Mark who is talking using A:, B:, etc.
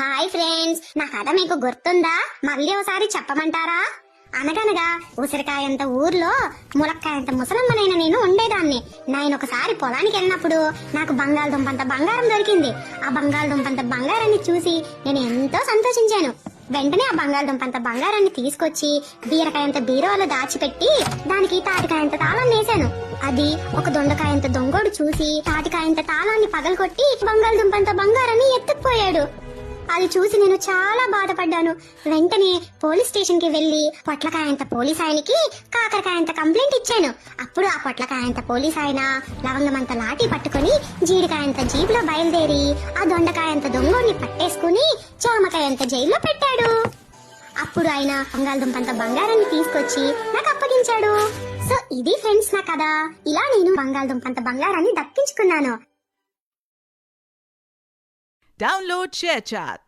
A: Hi friends, నా కథ మీకు గుర్తుందా? మళ్ళీ ఒకసారి చెప్పమంటారా? అనగనగా ఉసిరికాయంత ఊర్లో ములక్కాయంత ముసలమ్మనైన నేను ఉండేదాన్ని. నేను ఒకసారి పొలానికి వెళ్ళినప్పుడు నాకు బంగాళదుంపంత బంగారం దొరికింది. ఆ బంగాళదుంపంత బంగారాన్ని చూసి నేను ఎంతో సంతోషించాను. వెంటనే ఆ బంగాళదుంపంత బంగారాన్ని తీసుకొచ్చి బీరకాయంత బీరువాలో దాచిపెట్టి దానికి తాటికాయంత తాళం వేశాను. అది ఒక దొండకాయంత దొంగోడు చూసి తాటికాయంత తాళాన్ని పగలగొట్టి బంగాళదుంపంత బంగారాన్ని ఎత్తుకుపోయాడు. అది చూసి నేను చాలా బాధపడ్డాను. వెంటనే పోలీస్ స్టేషన్ కి వెళ్లి పొట్లకాయంత పోలీస్ ఆయనకి కాకరకాయంత కంప్లైంట్ ఇచ్చాను. అప్పుడు ఆ పొట్లకాయంత పోలీస్ ఆయన లవంగమంత లాఠీ పట్టుకుని జీడికాయంత జీప్ లో బయలుదేరి ఆ దొండకాయంత దొంగోడిని పట్టేసుకుని జామకాయంత జైల్లో పెట్టాడు. అప్పుడు ఆయన బంగాళదుంపంత బంగారాన్ని తీసుకొచ్చి నాకు అప్పగించాడు. సో ఇది ఫ్రెండ్స్ నా కథ. ఇలా నేను బంగాళదుంపంత బంగారాన్ని దక్కించుకున్నాను.
B: Download ShareChat.